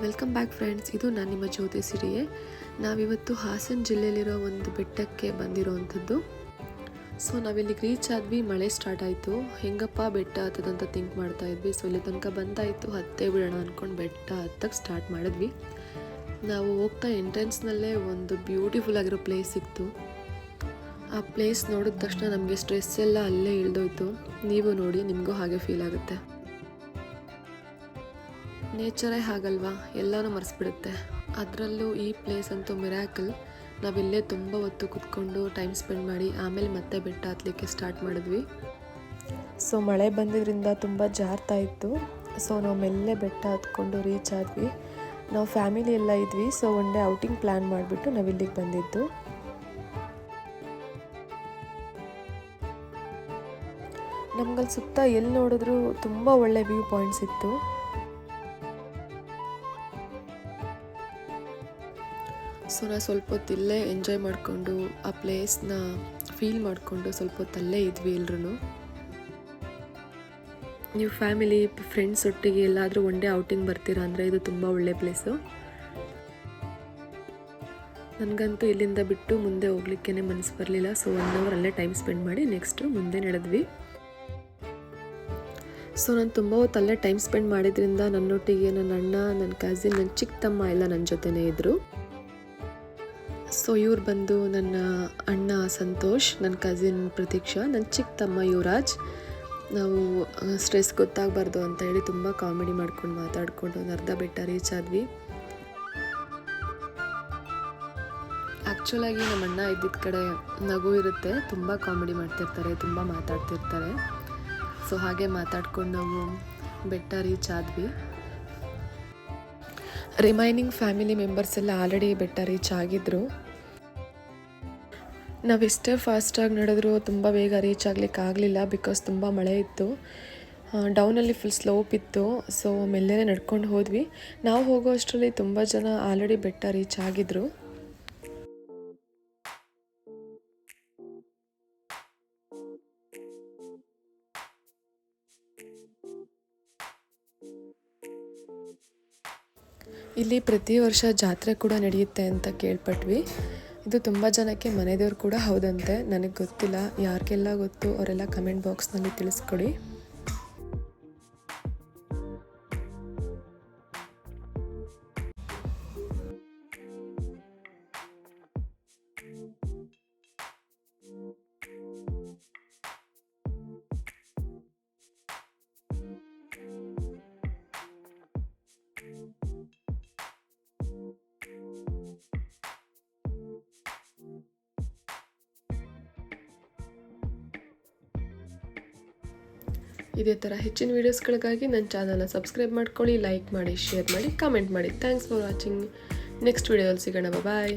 Welcome back friends. ಇದು ನಾನು ನಿಮ್ಮ ಜ್ಯೋತಿ ಸಿರಿಯೇ. ನಾವಿವತ್ತು ಹಾಸನ ಜಿಲ್ಲೆಯಲ್ಲಿರೋ ಒಂದು ಬೆಟ್ಟಕ್ಕೆ ಬಂದಿರೋವಂಥದ್ದು. ಸೊ ನಾವಿಲ್ಲಿಗೆ ರೀಚ್ ಆದ್ವಿ, ಮಳೆ ಸ್ಟಾರ್ಟ್ ಆಯಿತು. ಹೆಂಗಪ್ಪ ಬೆಟ್ಟ ಹತ್ತದಂತ ಥಿಂಕ್ ಮಾಡ್ತಾ ಇದ್ವಿ. ಸೊ ಇಲ್ಲಿ ತನಕ ಬಂದಾಯಿತು, ಹತ್ತೇ ಬಿಡೋಣ ಅಂದ್ಕೊಂಡು ಬೆಟ್ಟ ಹತ್ತಕ್ಕೆ ಸ್ಟಾರ್ಟ್ ಮಾಡಿದ್ವಿ. ನಾವು ಹೋಗ್ತಾ ಎಂಟ್ರೆನ್ಸ್ನಲ್ಲೇ ಒಂದು ಬ್ಯೂಟಿಫುಲ್ ಆಗಿರೋ ಪ್ಲೇಸ್ ಸಿಕ್ತು. ಆ ಪ್ಲೇಸ್ ನೋಡಿದ ತಕ್ಷಣ ನಮಗೆ ಸ್ಟ್ರೆಸ್ ಎಲ್ಲ ಅಲ್ಲೇ ಇಳ್ದೋಯ್ತು. ನೀವು ನೋಡಿ, ನಿಮಗೂ ಹಾಗೆ ಫೀಲ್ ಆಗುತ್ತೆ. ನೇಚರೇ ಹಾಗಲ್ವಾ, ಎಲ್ಲನೂ ಮರೆಸ್ಬಿಡುತ್ತೆ. ಅದರಲ್ಲೂ ಈ ಪ್ಲೇಸ್ ಅಂತೂ ಮಿರಾಕಲ್. ನಾವಿಲ್ಲೇ ತುಂಬ ಹೊತ್ತು ಕುತ್ಕೊಂಡು ಟೈಮ್ ಸ್ಪೆಂಡ್ ಮಾಡಿ ಆಮೇಲೆ ಮತ್ತೆ ಬೆಟ್ಟ ಹತ್ತಲಿಕ್ಕೆ ಸ್ಟಾರ್ಟ್ ಮಾಡಿದ್ವಿ. ಸೊ ಮಳೆ ಬಂದಿದ್ದರಿಂದ ತುಂಬ ಜಾರ್ತಾ ಇತ್ತು. ಸೊ ನಾವು ಮೆಲ್ಲೆ ಬೆಟ್ಟ ಹತ್ಕೊಂಡು ರೀಚ್ ಆದ್ವಿ. ನಾವು ಫ್ಯಾಮಿಲಿ ಎಲ್ಲ ಇದ್ವಿ. So one day outing plan ಮಾಡಿಬಿಟ್ಟು ನಾವಿಲ್ಲಿಗೆ ಬಂದಿದ್ದು. ನಮ್ಗಲ್ಲಿ ಸುತ್ತ ಎಲ್ಲಿ ನೋಡಿದ್ರೂ ತುಂಬ ಒಳ್ಳೆ ವ್ಯೂ ಪಾಯಿಂಟ್ಸ್ ಇತ್ತು. ಸೊ ನಾವು ಸ್ವಲ್ಪ ಹೊತ್ತು ಇಲ್ಲೇ ಎಂಜಾಯ್ ಮಾಡಿಕೊಂಡು ಆ ಪ್ಲೇಸ್ನ ಫೀಲ್ ಮಾಡಿಕೊಂಡು ಸ್ವಲ್ಪ ಹೊತ್ತು ಅಲ್ಲೇ ಇದ್ವಿ ಎಲ್ಲರೂ. ನೀವು ಫ್ಯಾಮಿಲಿ ಫ್ರೆಂಡ್ಸ್ ಒಟ್ಟಿಗೆ ಎಲ್ಲಾದರೂ ಒನ್ ಡೇ ಔಟಿಂಗ್ ಬರ್ತೀರಾ ಅಂದರೆ ಇದು ತುಂಬ ಒಳ್ಳೆ ಪ್ಲೇಸು. ನನಗಂತೂ ಇಲ್ಲಿಂದ ಬಿಟ್ಟು ಮುಂದೆ ಹೋಗ್ಲಿಕ್ಕೇ ಮನಸ್ಸು ಬರಲಿಲ್ಲ. ಸೊ 1 hour ಅಲ್ಲೇ ಟೈಮ್ ಸ್ಪೆಂಡ್ ಮಾಡಿ ನೆಕ್ಸ್ಟು ಮುಂದೆ ನಡೆದ್ವಿ. ಸೊ ನಾನು ತುಂಬ ಹೊತ್ತು ಅಲ್ಲೇ ಟೈಮ್ ಸ್ಪೆಂಡ್ ಮಾಡಿದ್ರಿಂದ ನನ್ನೊಟ್ಟಿಗೆ ನನ್ನ ಅಣ್ಣ, ನನ್ನ ಕಸಿನ್, ನನ್ನ ಚಿಕ್ಕ ತಮ್ಮ ಎಲ್ಲ ನನ್ನ ಜೊತೆನೇ ಇದ್ದರು. ಸೊ ಇವ್ರು ಬಂದು ನನ್ನ ಅಣ್ಣ ಸಂತೋಷ್, ನನ್ನ ಕಸಿನ್ ಪ್ರತೀಕ್ಷಾ, ನನ್ನ ಚಿಕ್ಕ ತಮ್ಮ ಯುವರಾಜ್. ನಾವು ಸ್ಟ್ರೆಸ್ ಗೊತ್ತಾಗಬಾರ್ದು ಅಂತ ಹೇಳಿ ತುಂಬ ಕಾಮಿಡಿ ಮಾಡ್ಕೊಂಡು ಮಾತಾಡ್ಕೊಂಡು ಒಂದು ಅರ್ಧ ಬೆಟ್ಟ ರೀಚ್ ಆದ್ವಿ. ಆ್ಯಕ್ಚುಲಾಗಿ ನಮ್ಮ ಅಣ್ಣ ಇದ್ದಿದ್ದ ಕಡೆ ನಗು ಇರುತ್ತೆ, ತುಂಬ ಕಾಮಿಡಿ ಮಾಡ್ತಿರ್ತಾರೆ, ತುಂಬ ಮಾತಾಡ್ತಿರ್ತಾರೆ. ಸೊ ಹಾಗೆ ಮಾತಾಡ್ಕೊಂಡು ನಾವು ಬೆಟ್ಟ ರೀಚ್ ಆದ್ವಿ. ರಿಮೈನಿಂಗ್ ಫ್ಯಾಮಿಲಿ ಮೆಂಬರ್ಸ್ ಎಲ್ಲ ಆಲ್ರೆಡಿ ಬೆಟ್ಟ ರೀಚ್ ಆಗಿದ್ದರು. ನಾವೆಷ್ಟೇ ಫಾಸ್ಟಾಗಿ ನಡೆದ್ರು ತುಂಬ ಬೇಗ ರೀಚ್ ಆಗ್ಲಿಕ್ಕೆ ಆಗಲಿಲ್ಲ, ಬಿಕಾಸ್ ತುಂಬ ಮಳೆ ಇತ್ತು. ಡೌನಲ್ಲಿ ಫುಲ್ ಸ್ಲೋಪ್ ಇತ್ತು. ಸೊ ಮೆಲ್ಲೇ ನಡ್ಕೊಂಡು ಹೋದ್ವಿ. ನಾವು ಹೋಗೋ ಅಷ್ಟರಲ್ಲಿ ತುಂಬ ಜನ ಆಲ್ರೆಡಿ ಬೆಟ್ಟ ರೀಚ್ ಆಗಿದ್ದರು. ಇಲ್ಲಿ ಪ್ರತಿ ವರ್ಷ ಜಾತ್ರೆ ಕೂಡ ನಡೆಯುತ್ತೆ ಅಂತ ಕೇಳ್ಪಟ್ವಿ. ಇದು ತುಂಬ ಜನಕ್ಕೆ ಮನೆ ದೇವ್ರು ಕೂಡ ಹೌದಂತೆ. ನನಗೆ ಗೊತ್ತಿಲ್ಲ, ಯಾರಿಗೆಲ್ಲ ಗೊತ್ತು ಅವರೆಲ್ಲ ಕಮೆಂಟ್ ಬಾಕ್ಸ್ನಲ್ಲಿ ತಿಳಿಸ್ಕೊಡಿ. ಇದೇ ಥರ ಹೆಚ್ಚಿನ ವೀಡಿಯೋಸ್ಗಳಿಗಾಗಿ ನನ್ನ ಚಾನಲ್ನ ಸಬ್ಸ್ಕ್ರೈಬ್ ಮಾಡ್ಕೊಳ್ಳಿ, ಲೈಕ್ ಮಾಡಿ, ಶೇರ್ ಮಾಡಿ, ಕಮೆಂಟ್ ಮಾಡಿ. Thanks for watching. ನೆಕ್ಸ್ಟ್ ವೀಡಿಯೋದಲ್ಲಿ ಸಿಗೋಣ. ಬಾಯ್.